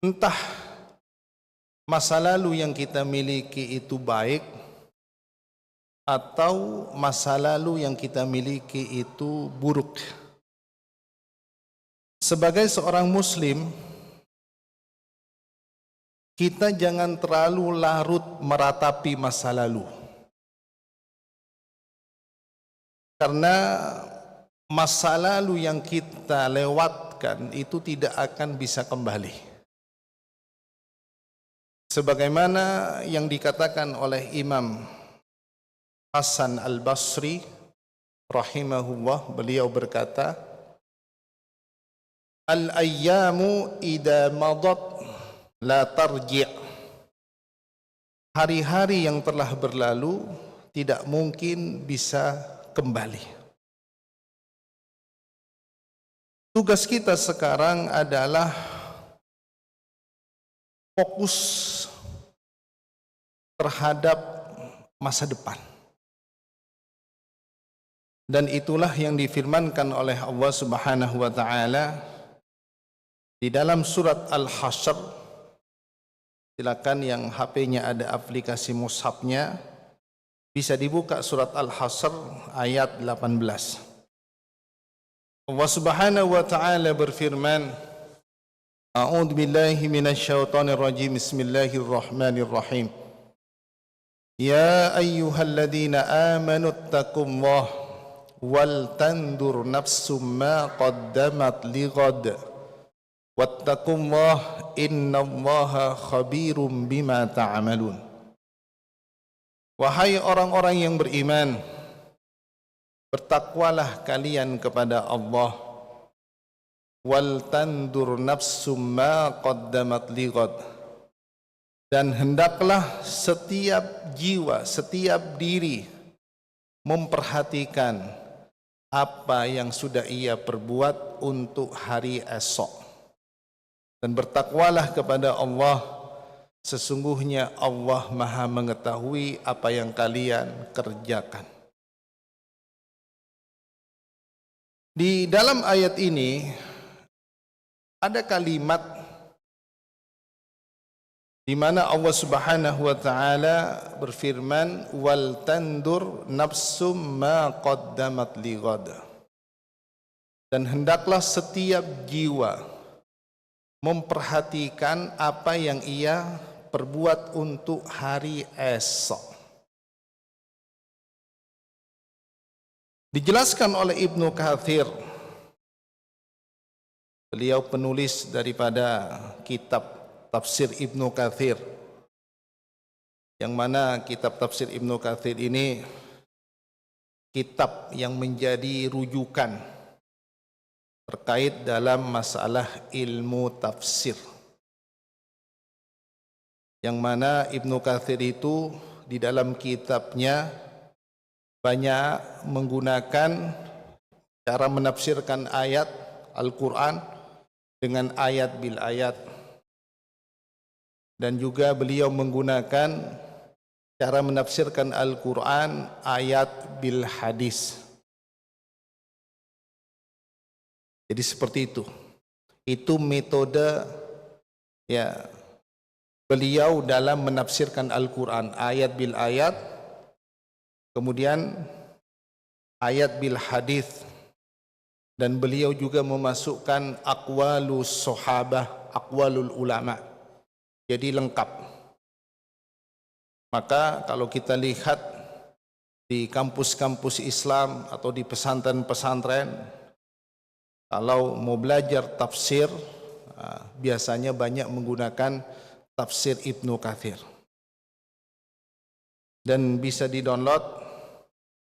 Entah masa lalu yang kita miliki itu baik atau masa lalu yang kita miliki itu buruk. Sebagai seorang muslim, kita jangan terlalu larut meratapi masa lalu. Karena masa lalu yang kita lewatkan itu tidak akan bisa kembali. Sebagaimana yang dikatakan oleh Imam Hasan Al-Basri rahimahullah, beliau berkata, "Al-ayyamu idza madat la tarji'." Hari-hari yang telah berlalu tidak mungkin bisa kembali. Tugas kita sekarang adalah fokus terhadap masa depan. Dan itulah yang difirmankan oleh Allah Subhanahu wa taala di dalam surat Al-Hasyr. Silakan yang HP-nya ada aplikasi mushafnya, bisa dibuka surat Al-Hasyr ayat 18. Allah Subhanahu wa taala berfirman, A'udzu billahi minasyaitonir rajim. Bismillahirrahmanirrahim. Ya ayyuhalladzina amanu taqullaha wal tandur nafsum ma qaddamat lighad wattaqullaha innallaha khabirum bima ta'malun. Wahai orang-orang yang beriman, bertakwalah kalian kepada Allah. Wal tandur nafsum ma qaddamat lighad, dan hendaklah setiap jiwa, setiap diri memperhatikan apa yang sudah ia perbuat untuk hari esok. Dan bertakwalah kepada Allah, sesungguhnya Allah Maha mengetahui apa yang kalian kerjakan. Di dalam ayat ini ada kalimat di mana Allah Subhanahu wa taala berfirman, wal tandur nafsum ma qaddamat lighad, dan hendaklah setiap jiwa memperhatikan apa yang ia perbuat untuk hari esok. Dijelaskan oleh Ibnu Katsir, beliau penulis daripada kitab Tafsir Ibnu Katsir, yang mana kitab Tafsir Ibnu Katsir ini kitab yang menjadi rujukan terkait dalam masalah ilmu tafsir, yang mana Ibnu Katsir itu di dalam kitabnya banyak menggunakan cara menafsirkan ayat Al-Quran dengan ayat bil ayat, dan juga beliau menggunakan cara menafsirkan Al-Quran ayat bil hadis. Jadi seperti itu. Itu metode ya beliau dalam menafsirkan Al-Quran, ayat bil ayat, kemudian ayat bil hadis, dan beliau juga memasukkan aqwalus sahabah, aqwalul ulama. Jadi lengkap. Maka kalau kita lihat di kampus-kampus Islam atau di pesantren-pesantren, kalau mau belajar tafsir, biasanya banyak menggunakan tafsir Ibnu Katsir. Dan bisa di-download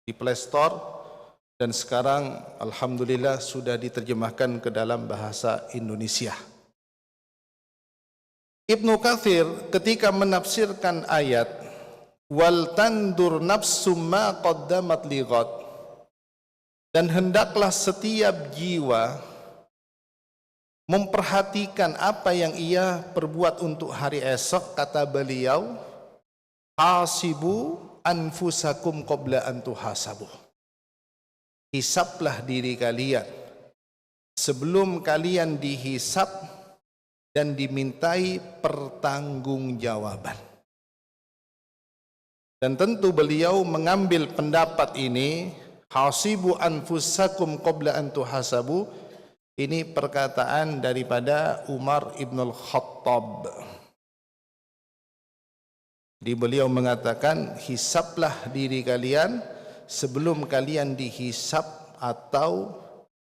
di Play Store, dan sekarang alhamdulillah sudah diterjemahkan ke dalam bahasa Indonesia. Ibnu Katsir ketika menafsirkan ayat wal tandur nafsum ma qaddamat lighad, dan hendaklah setiap jiwa memperhatikan apa yang ia perbuat untuk hari esok, kata beliau, hasibu anfusakum qabla an tuhasabu. Hisablah diri kalian sebelum kalian dihisab dan dimintai pertanggungjawaban. Dan tentu beliau mengambil pendapat ini, hasibu anfusakum qabla an tuhasabu, ini perkataan daripada Umar ibn al-Khattab. Di beliau mengatakan, hisablah diri kalian sebelum kalian dihisab atau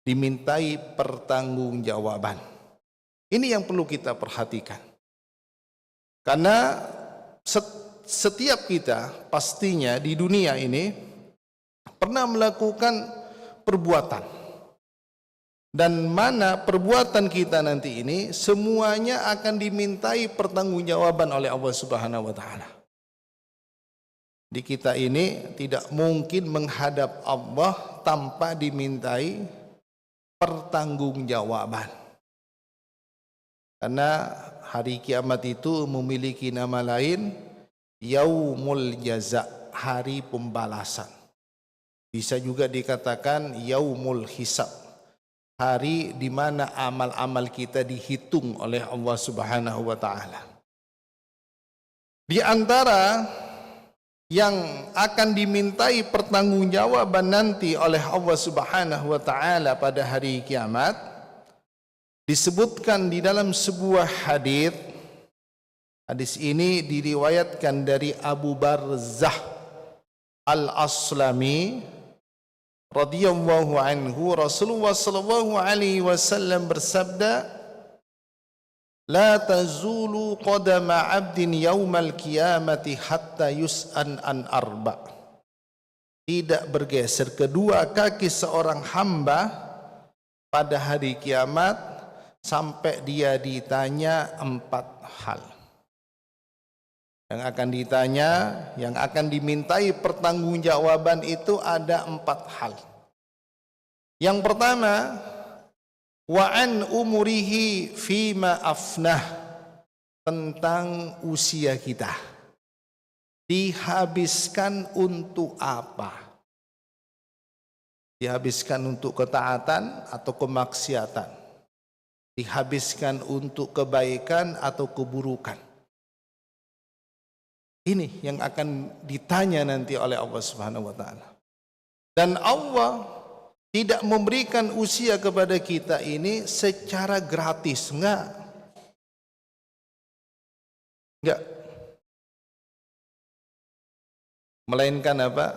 dimintai pertanggungjawaban. Ini yang perlu kita perhatikan. Karena setiap kita pastinya di dunia ini pernah melakukan perbuatan. Dan mana perbuatan kita nanti ini semuanya akan dimintai pertanggungjawaban oleh Allah Subhanahu wa taala. Di kita ini tidak mungkin menghadap Allah tanpa dimintai pertanggungjawaban. Karena hari kiamat itu memiliki nama lain, Yaumul Jaza, hari pembalasan. Bisa juga dikatakan Yaumul Hisab, hari di mana amal-amal kita dihitung oleh Allah Subhanahu wa taala. Di antara yang akan dimintai pertanggungjawaban nanti oleh Allah Subhanahu wa taala pada hari kiamat disebutkan di dalam sebuah hadis. Hadis ini diriwayatkan dari Abu Barzah Al-Aslami radhiyallahu anhu. Rasulullah sallallahu alaihi wasallam bersabda, la tazulu qadama 'abdin yaumal qiyamati hatta yus'an an arba. Tidak bergeser kedua kaki seorang hamba pada hari kiamat sampai dia ditanya 4 hal. Yang akan ditanya, yang akan dimintai pertanggungjawaban itu ada 4 hal. Yang pertama, wa an umurihi fima afnah, tentang usia kita. Dihabiskan untuk apa? Dihabiskan untuk ketaatan atau kemaksiatan? Dihabiskan untuk kebaikan atau keburukan? Ini yang akan ditanya nanti oleh Allah Subhanahu wa taala. Dan Allah tidak memberikan usia kepada kita ini secara gratis, enggak. Melainkan apa?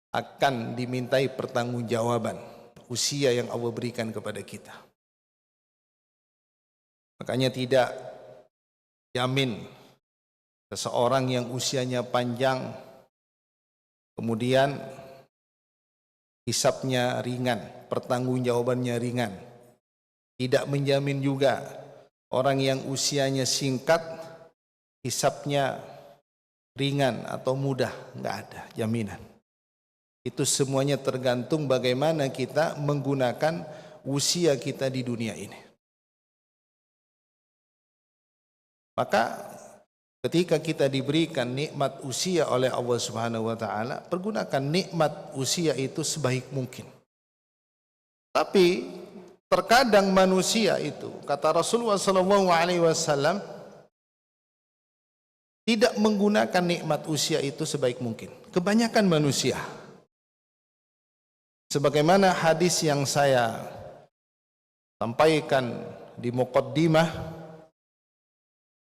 Akan dimintai pertanggungjawaban usia yang Allah berikan kepada kita. Makanya tidak jamin seseorang yang usianya panjang kemudian hisabnya ringan, pertanggungjawabannya ringan. Tidak menjamin juga orang yang usianya singkat hisabnya ringan atau mudah, enggak ada jaminan. Itu semuanya tergantung bagaimana kita menggunakan usia kita di dunia ini. Maka ketika kita diberikan nikmat usia oleh Allah Subhanahu wa taala, pergunakan nikmat usia itu sebaik mungkin. Tapi terkadang manusia itu, kata Rasulullah sallallahu alaihi wasallam, tidak menggunakan nikmat usia itu sebaik mungkin. Kebanyakan manusia. Sebagaimana hadis yang saya sampaikan di muqaddimah,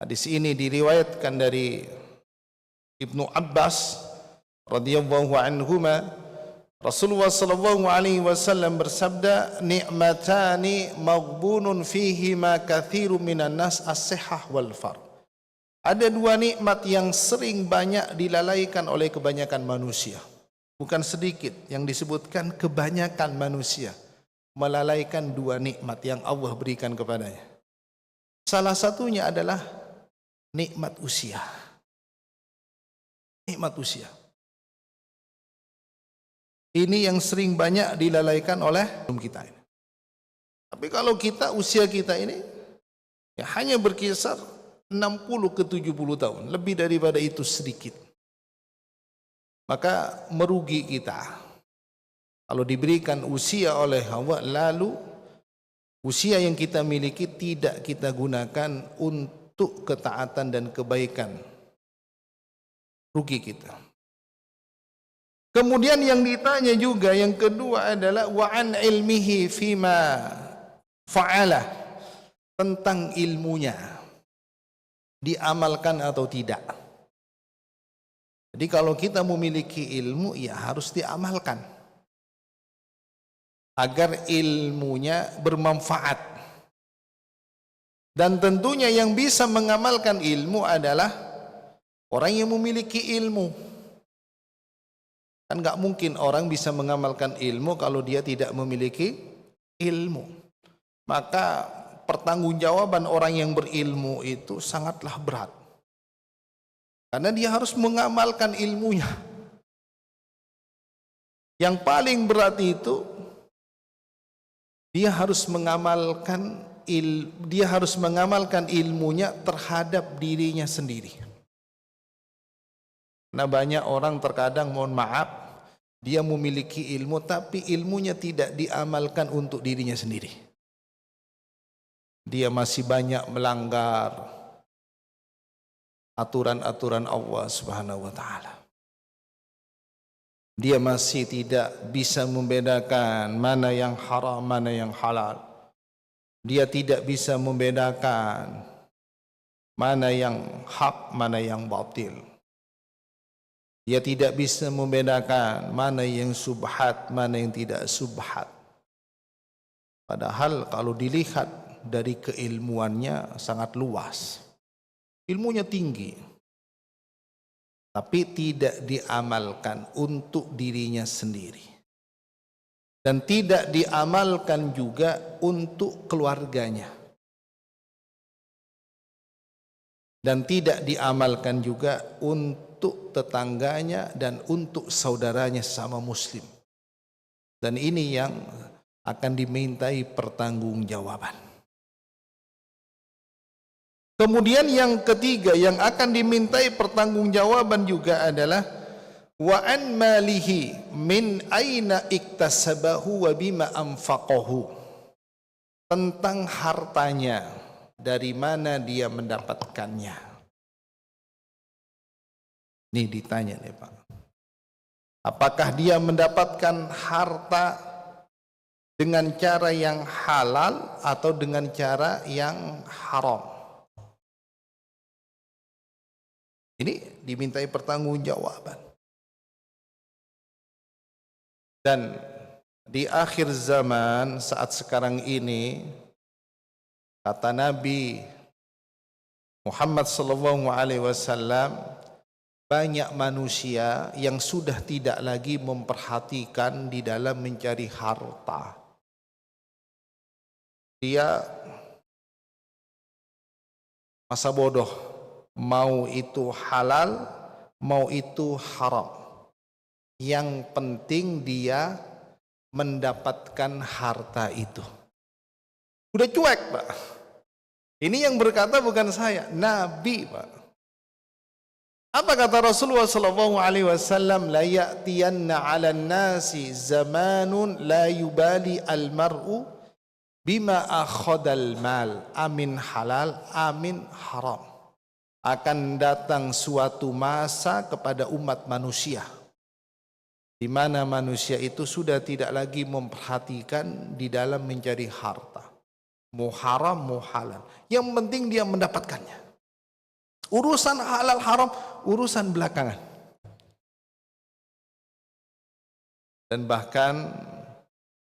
hadis ini diriwayatkan dari Ibnu Abbas radhiyallahu anhuma. Rasulullah sallallahu alaihi wasallam bersabda, ni'matani maghbunun fihi ma katsirun minan nas as-sihhah wal far. Ada 2 nikmat yang sering banyak dilalaikan oleh kebanyakan manusia. Bukan sedikit yang disebutkan, kebanyakan manusia melalaikan 2 nikmat yang Allah berikan kepadanya. Salah satunya adalah nikmat usia. Nikmat usia. Ini yang sering banyak dilalaikan oleh kita ini. Tapi kalau kita, usia kita ini ya hanya berkisar 60 ke 70 tahun, lebih daripada itu sedikit. Maka merugi kita kalau diberikan usia oleh Allah lalu Usia yang kita miliki tidak kita gunakan untuk ketaatan dan kebaikan. Rugi kita. Kemudian yang ditanya juga yang kedua adalah wa an ilmihi fima fa'ala, tentang ilmunya diamalkan atau tidak. Jadi kalau kita memiliki ilmu ya harus diamalkan agar ilmunya bermanfaat. Dan tentunya yang bisa mengamalkan ilmu adalah orang yang memiliki ilmu. Kan nggak mungkin orang bisa mengamalkan ilmu kalau dia tidak memiliki ilmu. Maka pertanggungjawaban orang yang berilmu itu sangatlah berat. Karena dia harus mengamalkan ilmunya. Yang paling berat itu dia harus mengamalkan ilmunya terhadap dirinya sendiri. Nah, banyak orang terkadang, mohon maaf, dia memiliki ilmu tapi ilmunya tidak diamalkan untuk dirinya sendiri. Dia masih banyak melanggar aturan-aturan Allah Subhanahu wa taala. Dia masih tidak bisa membedakan mana yang haram, mana yang halal. Dia tidak bisa membedakan mana yang hak, mana yang batil. Dia tidak bisa membedakan mana yang subhat, mana yang tidak subhat. Padahal kalau dilihat dari keilmuannya sangat luas. Ilmunya tinggi. Tapi tidak diamalkan untuk dirinya sendiri. Dan tidak diamalkan juga untuk keluarganya. Dan tidak diamalkan juga untuk tetangganya dan untuk saudaranya sama muslim. Dan ini yang akan dimintai pertanggungjawaban. Kemudian yang ketiga yang akan dimintai pertanggungjawaban juga adalah wa an malihi min aina iktasabahu wa bima anfaqahu, tentang hartanya dari mana dia mendapatkannya. Ini ditanya nih Pak, apakah dia mendapatkan harta dengan cara yang halal atau dengan cara yang haram? Ini dimintai pertanggungjawaban. Dan di akhir zaman saat sekarang ini, kata Nabi Muhammad SAW, banyak manusia yang sudah tidak lagi memperhatikan di dalam mencari harta. Dia masa bodoh. Mau itu halal, mau itu haram. Yang penting dia mendapatkan harta itu. Udah cuek Pak. Ini yang berkata bukan saya, Nabi Pak. Apa kata Rasulullah SAW? La ya'tiyanna 'alan nasi zamanun la yubali al-mar'u bima akhadal mal, amin halal, amin haram. Akan datang suatu masa kepada umat manusia di mana manusia itu sudah tidak lagi memperhatikan di dalam mencari harta, mau haram mau halal, yang penting dia mendapatkannya. Urusan halal haram urusan belakangan. Dan bahkan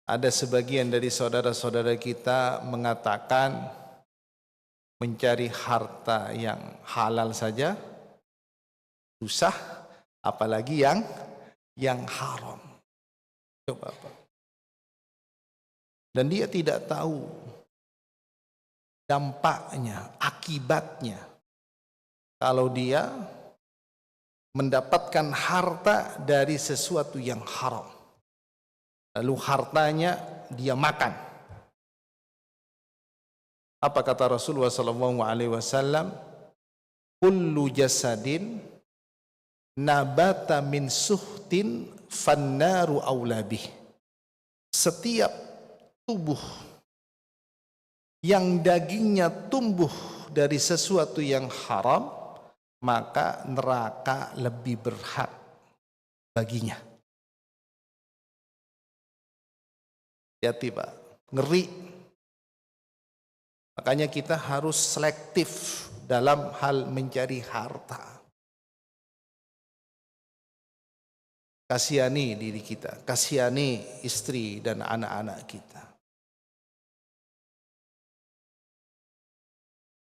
ada sebagian dari saudara-saudara kita mengatakan mencari harta yang halal saja susah, apalagi yang haram. Coba Pak. Dan dia tidak tahu dampaknya, akibatnya kalau dia mendapatkan harta dari sesuatu yang haram. Lalu hartanya dia makan. Apa kata Rasulullah SAW? Kullu jasadin nabata min suhtin fannaru aulabih. Setiap tubuh yang dagingnya tumbuh dari sesuatu yang haram, maka neraka lebih berhak baginya. Hati-hati Pak, ngeri. Makanya kita harus selektif dalam hal mencari harta. Kasihani diri kita, kasihani istri dan anak-anak kita.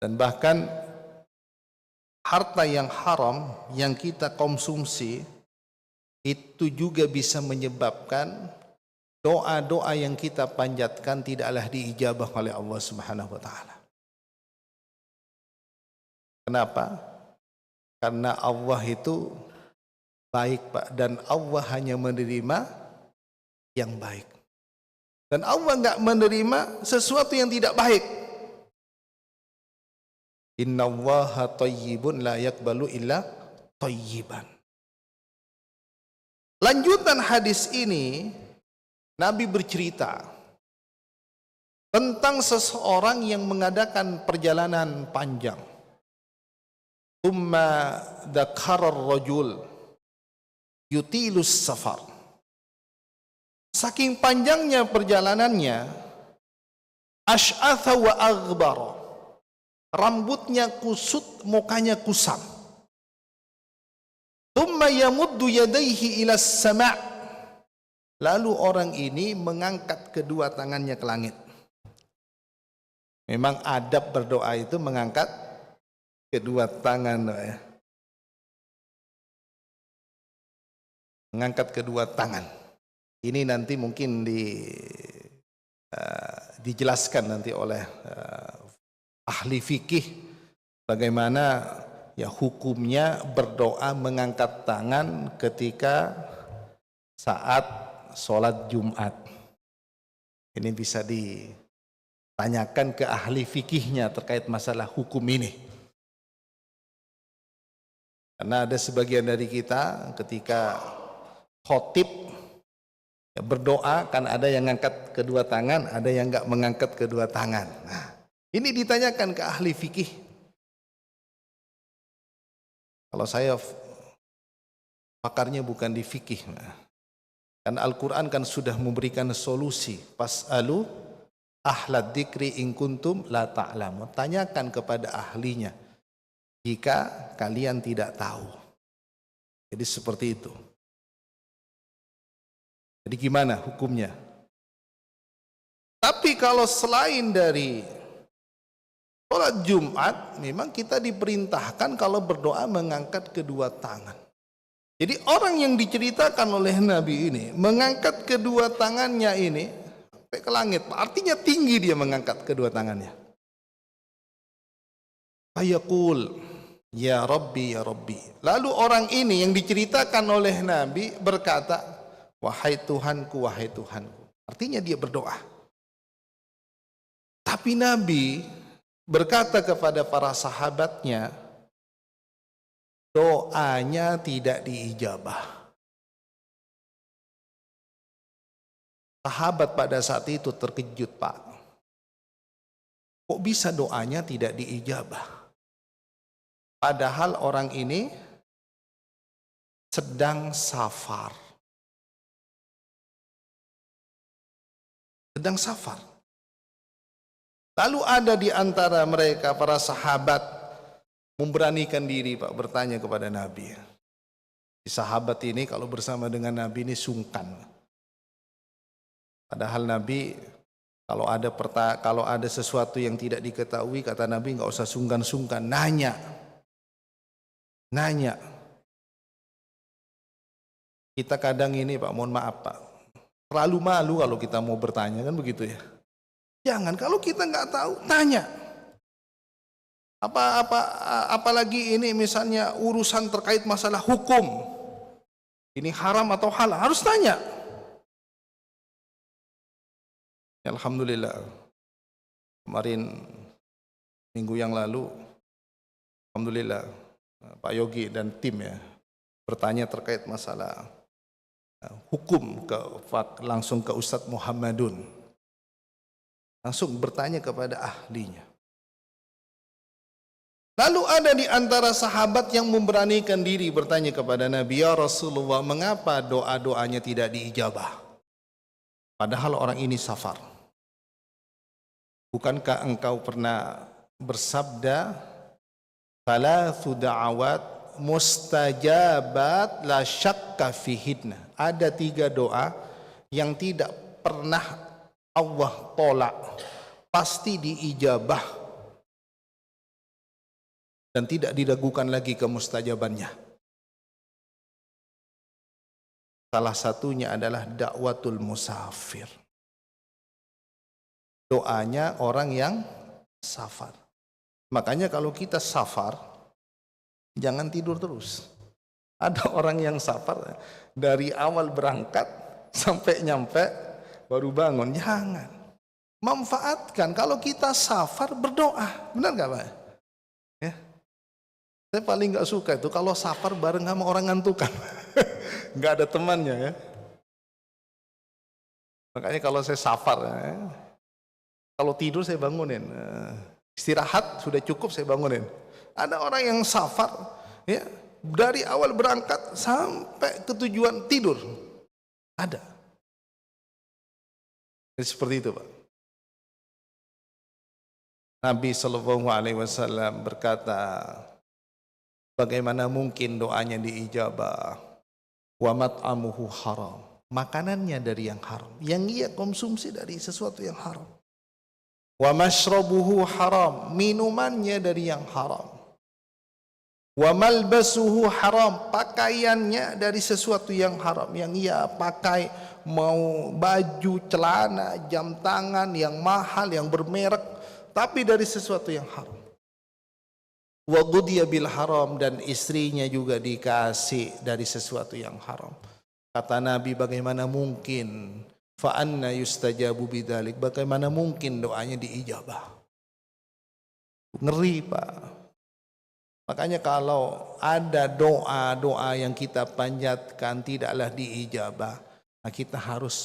Dan bahkan harta yang haram yang kita konsumsi itu juga bisa menyebabkan doa-doa yang kita panjatkan tidaklah diijabah oleh Allah Subhanahu wa taala. Kenapa? Karena Allah itu baik Pak, dan Allah hanya menerima yang baik. Dan Allah enggak menerima sesuatu yang tidak baik. Innallaha thayyibun la yaqbalu illa thayyiban. Lanjutan hadis ini, Nabi bercerita tentang seseorang yang mengadakan perjalanan panjang. Umma dzakara ar-rajul yutilus safar. Saking panjangnya perjalanannya, asy'atha wa aghbara. Rambutnya kusut, mukanya kusam. Tsumma yamuddu yadayhi ila as-sama'. Lalu orang ini mengangkat kedua tangannya ke langit. Memang adab berdoa itu mengangkat kedua tangan, ya. Mengangkat kedua tangan. Ini nanti mungkin dijelaskan nanti oleh ahli fikih bagaimana ya hukumnya berdoa mengangkat tangan ketika saat sholat Jumat. Ini bisa ditanyakan ke ahli fikihnya terkait masalah hukum ini. Karena ada sebagian dari kita ketika khotib ya, berdoa kan ada yang mengangkat kedua tangan, ada yang enggak mengangkat kedua tangan. Nah, ini ditanyakan ke ahli fikih. Kalau saya pakarnya bukan di fikih. Kan Al-Quran kan sudah memberikan solusi. Fas'alu ahlad dzikri in kuntum la ta'lamun. Tanyakan kepada ahlinya jika kalian tidak tahu. Jadi seperti itu. Jadi gimana hukumnya? Tapi kalau selain dari sholat Jumat, memang kita diperintahkan kalau berdoa mengangkat kedua tangan. Jadi orang yang diceritakan oleh Nabi ini mengangkat kedua tangannya ini sampai ke langit, artinya tinggi dia mengangkat kedua tangannya. Fayaqul ya Rabbi ya Rabbi. Lalu orang ini yang diceritakan oleh Nabi berkata, wahai Tuhanku, wahai Tuhanku. Artinya dia berdoa. Tapi Nabi berkata kepada para sahabatnya, doanya tidak diijabah. Sahabat pada saat itu terkejut, Pak. Kok bisa doanya tidak diijabah? Padahal orang ini sedang safar. Sedang safar. Lalu ada di antara mereka para sahabat memberanikan diri Pak bertanya kepada Nabi. Si sahabat ini kalau bersama dengan Nabi ini sungkan. Padahal Nabi kalau ada sesuatu yang tidak diketahui kata Nabi nggak usah sungkan-sungkan, nanya. Kita kadang ini Pak, mohon maaf Pak, terlalu malu kalau kita mau bertanya kan begitu ya. Jangan, kalau kita nggak tahu tanya. Apalagi ini misalnya urusan terkait masalah hukum, ini haram atau halal, harus tanya. Alhamdulillah kemarin minggu yang lalu, alhamdulillah Pak Yogi dan tim ya bertanya terkait masalah hukum langsung ke Ustadz Muhammadun. Langsung bertanya kepada ahlinya. Lalu ada di antara sahabat yang memberanikan diri bertanya kepada Nabi, ya Rasulullah, mengapa doa-doanya tidak diijabah? Padahal orang ini safar. Bukankah engkau pernah bersabda, thalathu da'awat mustajabat la syakka fihidna. Ada 3 doa yang tidak pernah Allah tolak, pasti diijabah dan tidak diragukan lagi kemustajabannya. Salah satunya adalah dakwatul musafir. Doanya orang yang safar. Makanya kalau kita safar, jangan tidur terus. Ada orang yang safar dari awal berangkat sampai nyampe baru bangun. Jangan. Manfaatkan. Kalau kita safar berdoa. Benar gak Pak? Ya. Saya paling gak suka itu kalau safar bareng sama orang ngantukan. Gak ada temannya ya. Makanya kalau saya safar ya, kalau tidur saya bangunin. Istirahat sudah cukup saya bangunin. Ada orang yang safar ya, dari awal berangkat sampai ke tujuan tidur. Ada. Jadi seperti itu Pak. Nabi SAW berkata, bagaimana mungkin doanya diijabah? Wa mat'amuhu haram. Makanannya dari yang haram, yang ia konsumsi dari sesuatu yang haram. Wa mashrabuhu haram. Minumannya dari yang haram. Wa malbasuhu haram. Pakaiannya dari sesuatu yang haram, yang ia pakai, mau baju, celana, jam tangan yang mahal, yang bermerek, tapi dari sesuatu yang haram. Wa ghudiya bil haram, dan istrinya juga dikasih dari sesuatu yang haram. Kata Nabi, bagaimana mungkin, fa anna yustajabu bidzalik, bagaimana mungkin doanya diijabah? Ngeri Pak. Makanya kalau ada doa-doa yang kita panjatkan tidaklah diijabah, nah kita harus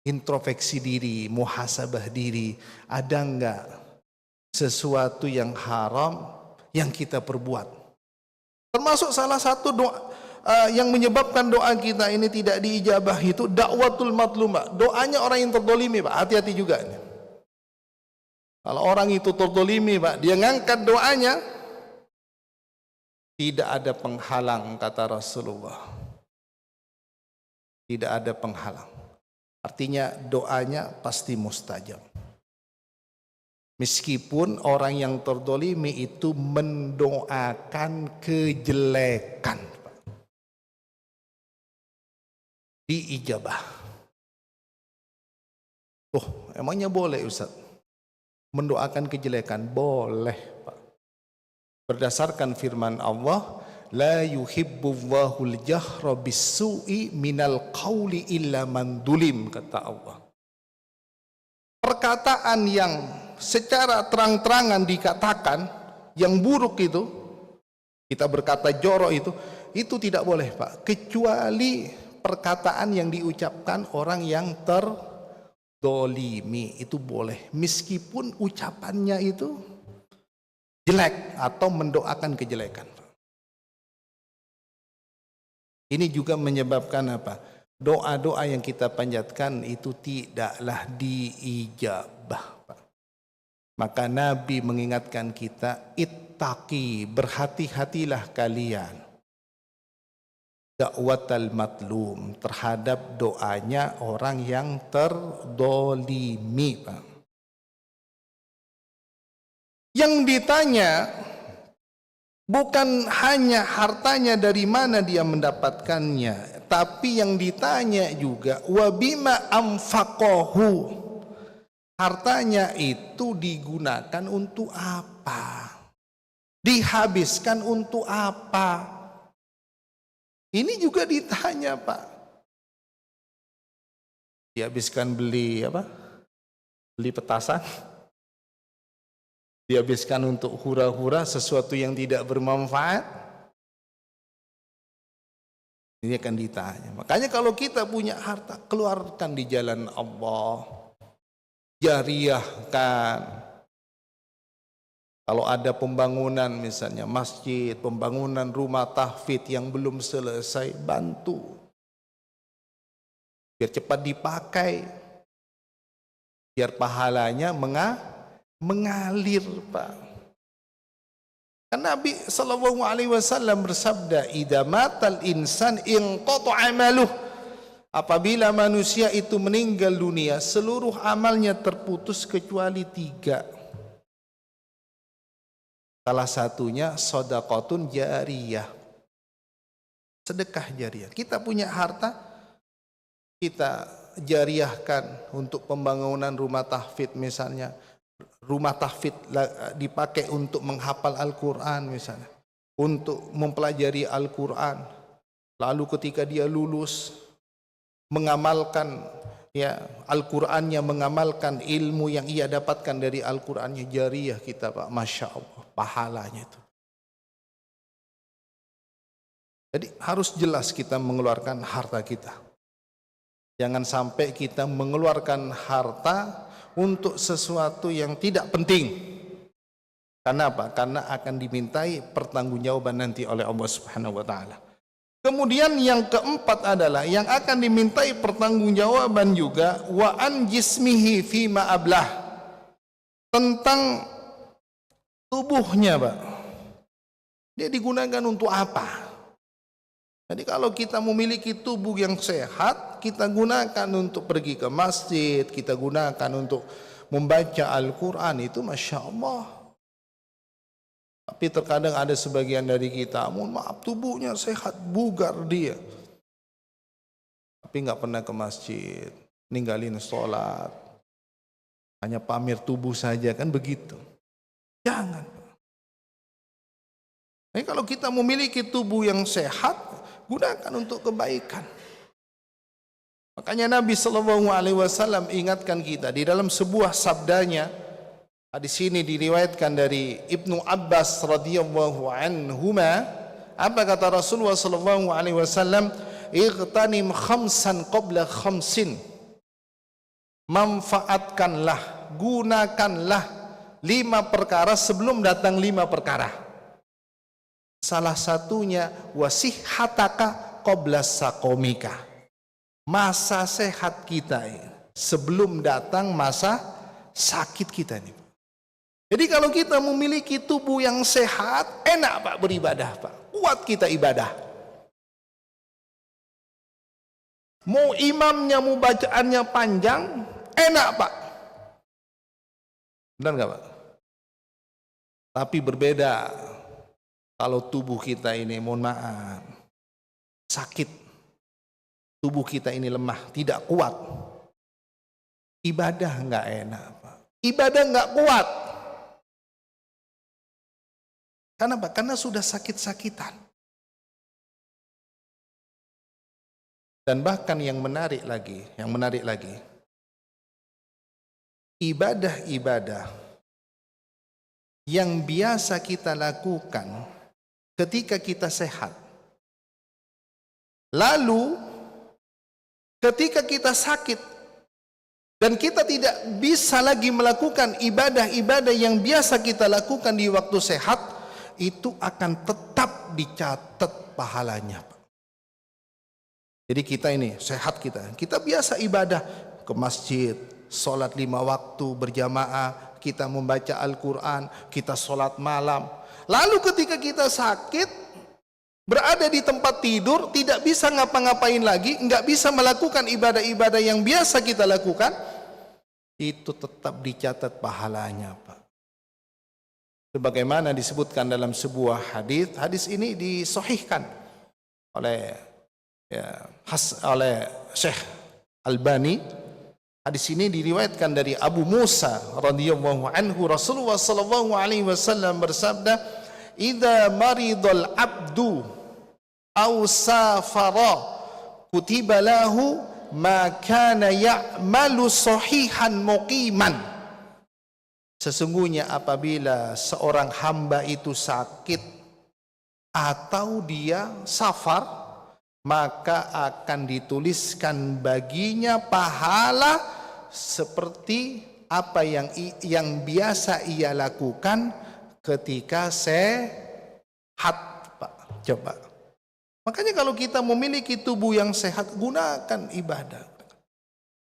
introspeksi diri, muhasabah diri, ada enggak sesuatu yang haram yang kita perbuat. Termasuk salah satu doa yang menyebabkan doa kita ini tidak diijabah itu dakwatul madlumah. Doanya orang yang terdolimi Pak, hati-hati juga. Kalau orang itu terdolimi Pak, dia ngangkat doanya, tidak ada penghalang kata Rasulullah. Tidak ada penghalang. Artinya doanya pasti mustajab. Meskipun orang yang terdolimi itu mendoakan kejelekan, diijabah. Oh, emangnya boleh Ustaz? Mendoakan kejelekan? Boleh Pak. Berdasarkan firman Allah, la yuhibbullahu al-jahra bis-su'i minal qawli illa man dulim, kata Allah. Perkataan yang secara terang-terangan dikatakan yang buruk itu, kita berkata jorok itu tidak boleh Pak, kecuali perkataan yang diucapkan orang yang terdolimi, itu boleh meskipun ucapannya itu jelek atau mendoakan kejelekan. Ini juga menyebabkan apa? Doa-doa yang kita panjatkan itu tidaklah diijabah. Maka Nabi mengingatkan kita, ittaqi, berhati-hatilah kalian, dakwatal matlum, terhadap doanya orang yang terdolimi. Yang ditanya bukan hanya hartanya dari mana dia mendapatkannya, tapi yang ditanya juga wabima anfaqahu, hartanya itu digunakan untuk apa, dihabiskan untuk apa. Ini juga ditanya Pak. Dihabiskan beli apa? Beli petasan? Dihabiskan untuk hura-hura sesuatu yang tidak bermanfaat? Ini akan ditanya. Makanya kalau kita punya harta, keluarkan di jalan Allah. jariahkan. Kalau ada pembangunan misalnya masjid, pembangunan rumah tahfidz yang belum selesai, bantu. Biar cepat dipakai. Biar pahalanya mengalir, Pak. Karena Nabi SAW bersabda, "Idza matal insan inqata'a amaluh." Apabila manusia itu meninggal dunia, seluruh amalnya terputus kecuali 3. Salah satunya shadaqatun jariyah, sedekah jariyah. Kita punya harta, kita jariyahkan untuk pembangunan rumah tahfidz misalnya. Rumah tahfidz dipakai untuk menghafal Al-Quran misalnya, untuk mempelajari Al-Quran. Lalu ketika dia lulus, mengamalkan Al-Qurannya, mengamalkan ilmu yang ia dapatkan dari Al-Qurannya, jariyah kita, Pak. Masya Allah, pahalanya itu. Jadi harus jelas kita mengeluarkan harta kita. Jangan sampai kita mengeluarkan harta untuk sesuatu yang tidak penting. Karena apa? Karena akan dimintai pertanggungjawaban nanti oleh Allah Subhanahu wa taala. Kemudian yang keempat adalah yang akan dimintai pertanggungjawaban juga wa an jismihi fima ablah, tentang tubuhnya, Pak. Dia digunakan untuk apa? Jadi kalau kita memiliki tubuh yang sehat, kita gunakan untuk pergi ke masjid, kita gunakan untuk membaca Al-Quran, itu Masya Allah. Tapi terkadang ada sebagian dari kita, mohon maaf, tubuhnya sehat, bugar dia, tapi nggak pernah ke masjid, ninggalin sholat, hanya pamer tubuh saja, kan begitu. Jangan. Jadi kalau kita memiliki tubuh yang sehat, gunakan untuk kebaikan. Makanya Nabi SAW ingatkan kita di dalam sebuah sabdanya. Hadis ini diriwayatkan dari Ibnu Abbas radhiyallahu anhuma. Apa kata Rasulullah SAW? Ightanim khamsan qabla khamsin. Manfaatkanlah, gunakanlah 5 perkara sebelum datang 5 perkara. Salah satunya wasihataka qabla saqomika. Masa sehat kita sebelum datang masa sakit kita ini. Jadi kalau kita memiliki tubuh yang sehat, enak, Pak, beribadah, Pak. Kuat kita ibadah. Mau imamnya, mau bacaannya panjang, enak, Pak. Benar nggak, Pak? Tapi berbeda kalau tubuh kita ini, mohon maaf, sakit. Tubuh kita ini lemah, tidak kuat. Ibadah nggak enak, Pak. Ibadah nggak kuat. Kenapa? Karena sudah sakit-sakitan. Dan bahkan yang menarik lagi, ibadah-ibadah yang biasa kita lakukan ketika kita sehat, lalu ketika kita sakit dan kita tidak bisa lagi melakukan ibadah-ibadah yang biasa kita lakukan di waktu sehat, itu akan tetap dicatat pahalanya, Pak. Jadi kita ini sehat, kita biasa ibadah ke masjid, sholat 5 waktu berjamaah, kita membaca Al-Quran, kita sholat malam. Lalu ketika kita sakit, berada di tempat tidur, tidak bisa ngapa-ngapain lagi, nggak bisa melakukan ibadah-ibadah yang biasa kita lakukan, itu tetap dicatat pahalanya, Pak. Sebagaimana disebutkan dalam sebuah hadis, hadis ini disahihkan oleh Syekh Albani. Hadis ini diriwayatkan dari Abu Musa radhiyallahu anhu. Rasulullah sallallahu alaihi wasallam bersabda, "Idza maridal abdu aw safara kutiba lahu ma kana ya'malu sahihan muqiman." Sesungguhnya apabila seorang hamba itu sakit atau dia safar, maka akan dituliskan baginya pahala seperti apa yang biasa ia lakukan ketika sehat, Pak. Coba. Makanya kalau kita memiliki tubuh yang sehat, gunakan ibadah.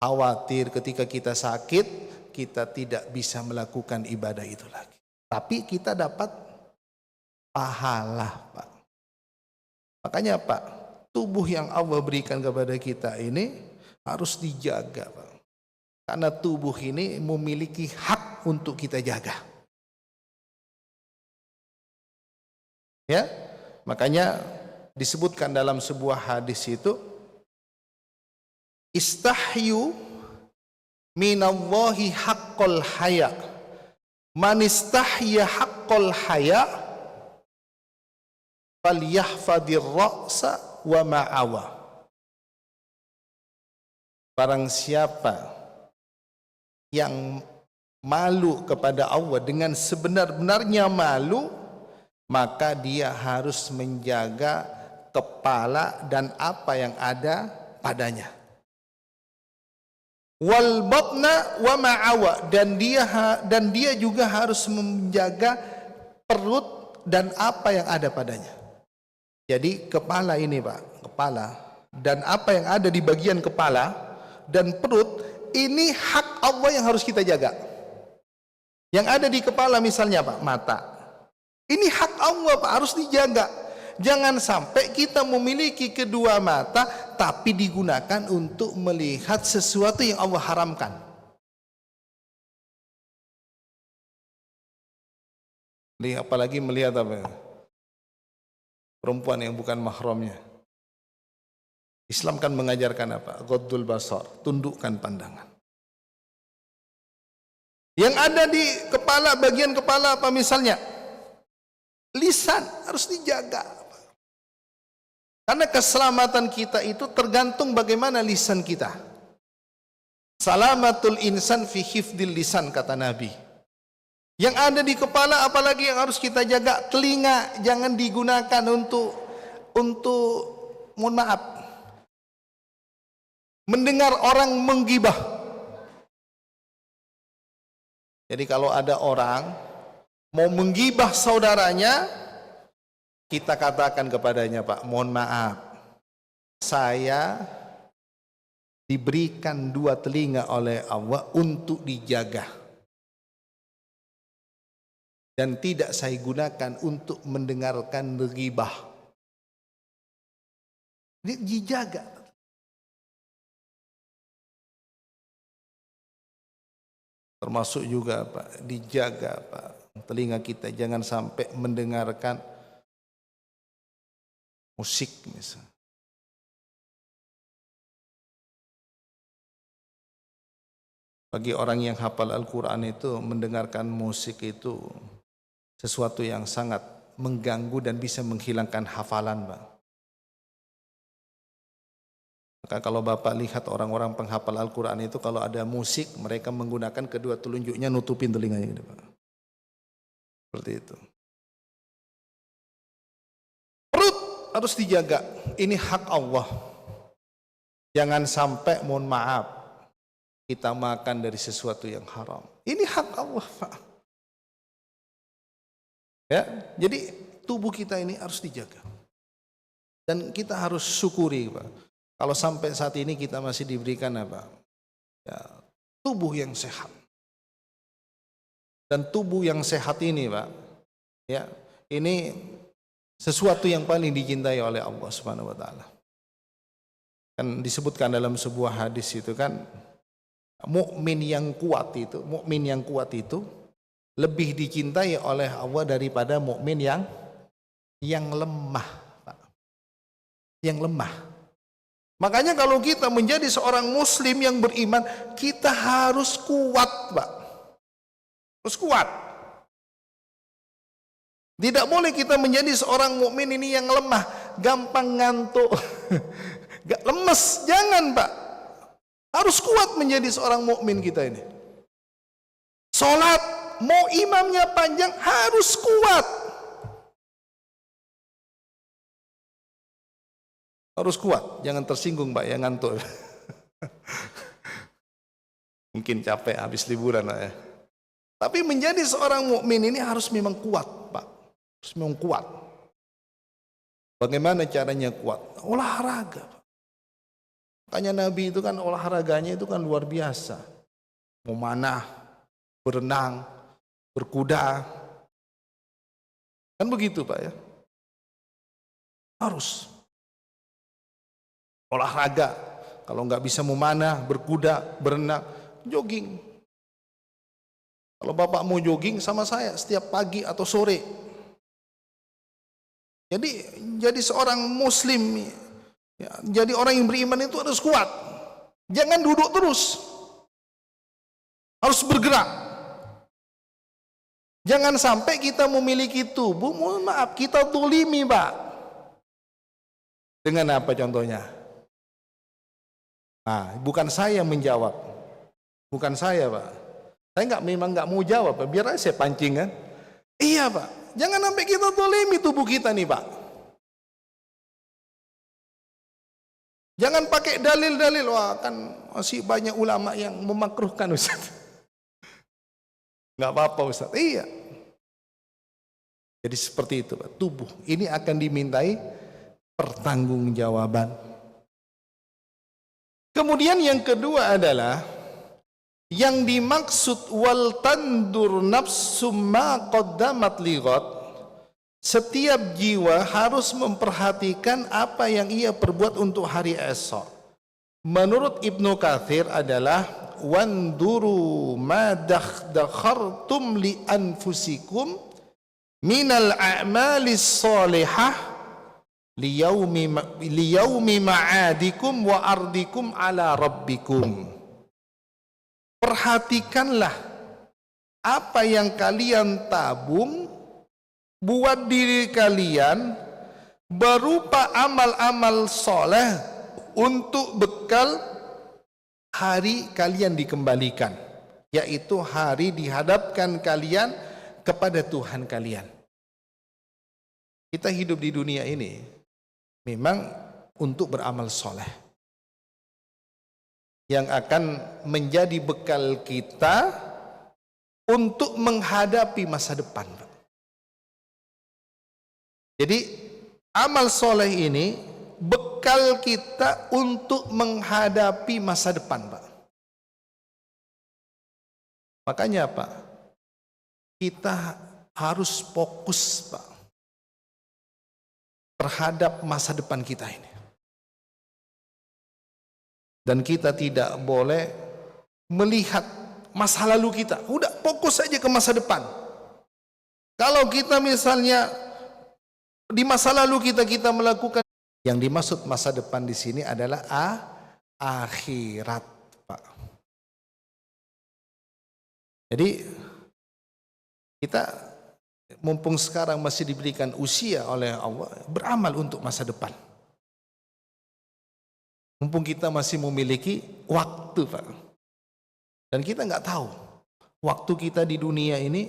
Khawatir ketika kita sakit, kita tidak bisa melakukan ibadah itu lagi. Tapi kita dapat pahala, Pak. Makanya, Pak, tubuh yang Allah berikan kepada kita ini harus dijaga, Pak. Karena tubuh ini memiliki hak untuk kita jaga. Ya, makanya disebutkan dalam sebuah hadis itu, istahyu minallahi haqqal haya, man istahya haqqal haya falyahfadir ra'sa wa ma'awa. Barang siapa yang malu kepada Allah dengan sebenar-benarnya malu, maka dia harus menjaga kepala dan apa yang ada padanya. Wal batna wa ma'awa, dan dia juga harus menjaga perut dan apa yang ada padanya. Jadi kepala ini, Pak, kepala dan apa yang ada di bagian kepala dan perut ini hak Allah yang harus kita jaga. Yang ada di kepala misalnya, Pak, mata. Ini hak Allah, Pak, harus dijaga. Jangan sampai kita memiliki kedua mata tapi digunakan untuk melihat sesuatu yang Allah haramkan. Apalagi melihat apa? Perempuan yang bukan mahramnya. Islam kan mengajarkan apa? Ghaddul basar, tundukkan pandangan. Yang ada di kepala, bagian kepala apa misalnya? Lisan harus dijaga. Karena keselamatan kita itu tergantung bagaimana lisan kita. Salamatul insan fi hifdil lisan, kata Nabi. Yang ada di kepala apalagi yang harus kita jaga? Telinga jangan digunakan untuk mohon maaf, mendengar orang menggibah. Jadi kalau ada orang mau menggibah saudaranya, kita katakan kepadanya, Pak, mohon maaf, saya diberikan dua telinga oleh Allah untuk dijaga, dan tidak saya gunakan untuk mendengarkan ghibah. Ini dijaga. Termasuk juga, Pak, dijaga, Pak, telinga kita jangan sampai mendengarkan musik misalnya. Bagi orang yang hafal Al-Quran itu, mendengarkan musik itu sesuatu yang sangat mengganggu dan bisa menghilangkan hafalan, Pak. Maka kalau Bapak lihat orang-orang penghafal Al-Quran itu, kalau ada musik, mereka menggunakan kedua telunjuknya nutupin telinganya gitu, Pak. Seperti itu. Perut harus dijaga. Ini hak Allah. Jangan sampai, mohon maaf, kita makan dari sesuatu yang haram. Ini hak Allah, Pak. Ya, jadi tubuh kita ini harus dijaga. Dan kita harus syukuri, Pak, kalau sampai saat ini kita masih diberikan apa? Ya, tubuh yang sehat. Dan tubuh yang sehat ini, Pak, ya, ini sesuatu yang paling dicintai oleh Allah Subhanahu wa taala. Kan disebutkan dalam sebuah hadis itu kan, mukmin yang kuat itu lebih dicintai oleh Allah daripada mukmin yang lemah, Pak. Yang lemah. Makanya kalau kita menjadi seorang muslim yang beriman, kita harus kuat, Pak. Harus kuat. Tidak boleh kita menjadi seorang mukmin ini yang lemah, gampang ngantuk, lemes. Jangan, Pak. Harus kuat menjadi seorang mukmin kita ini. Salat, mau imamnya panjang, harus kuat. Harus kuat, jangan tersinggung, Pak, ya, ngantuk. Mungkin capek habis liburan ya. Tapi menjadi seorang mukmin ini harus memang kuat, Pak. Harus memang kuat. Bagaimana caranya kuat? Olahraga, Pak. Makanya Nabi itu kan olahraganya itu kan luar biasa. Memanah, berenang, berkuda. Kan begitu, Pak ya. Harus olahraga. Kalau nggak bisa memanah, berkuda, berenang, jogging. Kalau Bapak mau jogging sama saya setiap pagi atau sore. Jadi seorang muslim, ya, jadi orang yang beriman itu harus kuat. Jangan duduk terus. Harus bergerak. Jangan sampai kita memiliki tubuh, mohon maaf, kita dolimi, Pak. Dengan apa contohnya? Nah, bukan saya menjawab. Bukan saya, Pak. Saya memang nggak mau jawab, Pak. Biar aja saya pancing kan. Iya, Pak. Jangan sampai kita dolimi tubuh kita nih, Pak. Jangan pakai dalil-dalil. Wah, kan masih banyak ulama yang memakruhkan, Ustaz. Nggak apa-apa, Ustaz. Iya. Jadi seperti itu, Pak. Tubuh ini akan dimintai pertanggungjawaban. Kemudian yang kedua adalah yang dimaksud wal tandur nafsum ma qaddamat lighad. Setiap jiwa harus memperhatikan apa yang ia perbuat untuk hari esok. Menurut Ibnu Katsir adalah wanduru ma dakhartum li anfusikum minal a'malis sholihah liyaumi ma'adikum wa ardikum ala rabbikum. Perhatikanlah apa yang kalian tabung buat diri kalian berupa amal-amal soleh untuk bekal hari kalian dikembalikan, yaitu hari dihadapkan kalian kepada Tuhan kalian. Kita hidup di dunia ini memang untuk beramal soleh yang akan menjadi bekal kita untuk menghadapi masa depan. Jadi amal soleh ini bekal kita untuk menghadapi masa depan, Pak. Makanya, Pak, kita harus fokus, Pak, terhadap masa depan kita ini. Dan kita tidak boleh melihat masa lalu kita. Udah fokus saja ke masa depan. Kalau kita misalnya di masa lalu kita melakukan, yang dimaksud masa depan di sini adalah akhirat, Pak. Jadi kita mumpung sekarang masih diberikan usia oleh Allah, beramal untuk masa depan. Mumpung kita masih memiliki waktu, Pak. Dan kita nggak tahu waktu kita di dunia ini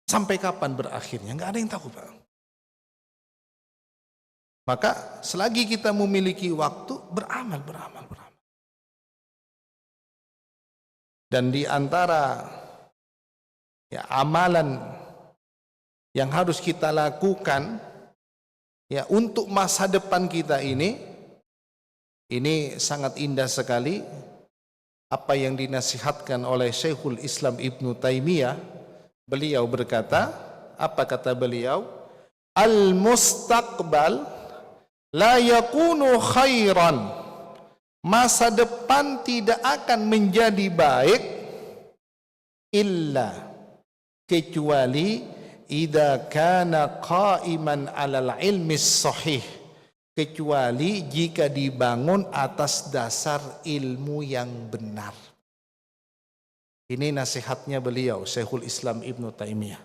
sampai kapan berakhirnya, nggak ada yang tahu, Pak. Maka selagi kita memiliki waktu, beramal. Dan di antara ya, amalan yang harus kita lakukan ya untuk masa depan kita ini sangat indah sekali apa yang dinasihatkan oleh Syekhul Islam Ibnu Taimiyah. Beliau berkata, apa kata beliau? Al-mustaqbal la yakunu khairan. Masa depan tidak akan menjadi baik illa kecuali idza kana qa'iman 'alal ilmi shahih, kecuali jika dibangun atas dasar ilmu yang benar. Ini nasihatnya beliau, Syekhul Islam Ibnu Taimiyah.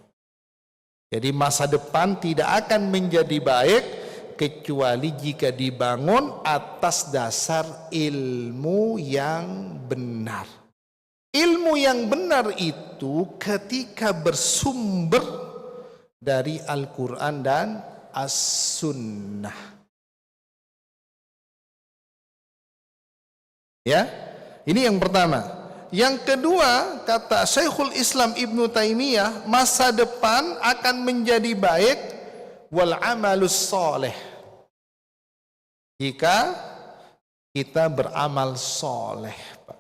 Jadi masa depan tidak akan menjadi baik kecuali jika dibangun atas dasar ilmu yang benar. Ilmu yang benar itu ketika bersumber dari Al-Quran dan As-Sunnah. Ya, ini yang pertama. Yang kedua, kata Syekhul Islam Ibnu Taimiyah, masa depan akan menjadi baik wal amalus soleh, jika kita beramal soleh, Pak.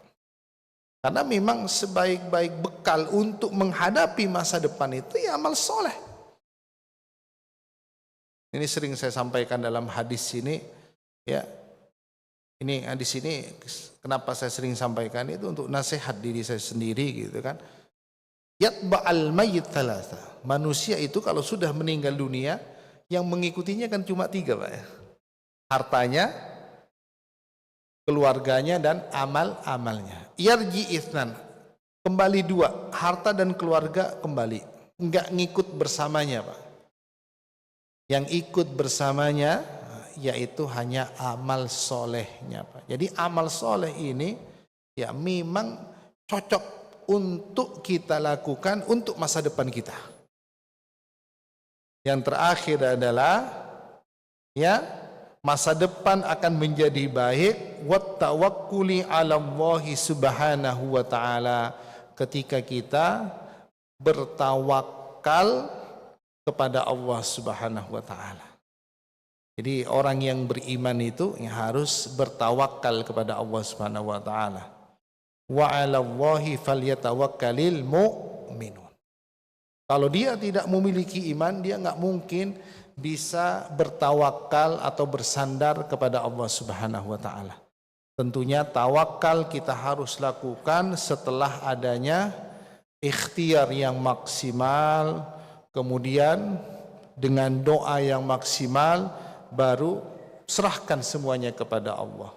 Karena memang sebaik-baik bekal untuk menghadapi masa depan itu ya amal soleh. Ini sering saya sampaikan dalam hadis ini, ya. Ini hadis ini kenapa saya sering sampaikan itu untuk nasihat diri saya sendiri gitu kan. Yatba'al mayyit thalatha. Manusia itu kalau sudah meninggal dunia, yang mengikutinya kan cuma 3, Pak ya. Hartanya, keluarganya, dan amal-amalnya. Yarji ithnan, kembali 2, harta dan keluarga kembali, enggak ngikut bersamanya, Pak. Yang ikut bersamanya yaitu hanya amal solehnya, Pak. Jadi amal soleh ini ya memang cocok untuk kita lakukan untuk masa depan kita. Yang terakhir adalah ya masa depan akan menjadi baik wat tawakkuli 'ala Allah subhanahu wa ta'ala, ketika kita bertawakal kepada Allah subhanahu wa ta'ala. Jadi orang yang beriman itu harus bertawakal kepada Allah subhanahu wa ta'ala. Wa 'ala Allahi falyatawakkalil mu'minun. Kalau dia tidak memiliki iman, dia nggak mungkin bisa bertawakal atau bersandar kepada Allah subhanahu wa ta'ala. Tentunya tawakal kita harus lakukan setelah adanya ikhtiar yang maksimal, kemudian dengan doa yang maksimal, baru serahkan semuanya kepada Allah.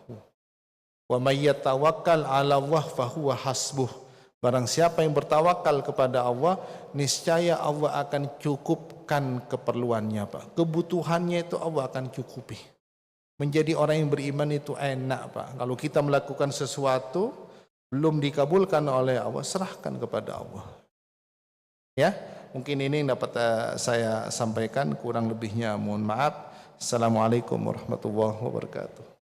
Wa may yatawakkal 'ala Allah fahuwa hasbuh. Barang siapa yang bertawakal kepada Allah, niscaya Allah akan cukupkan keperluannya, Pak. Kebutuhannya itu Allah akan cukupi. Menjadi orang yang beriman itu enak, Pak. Kalau kita melakukan sesuatu belum dikabulkan oleh Allah, serahkan kepada Allah. Ya, mungkin ini yang dapat saya sampaikan, kurang lebihnya mohon maaf. Assalamualaikum warahmatullahi wabarakatuh.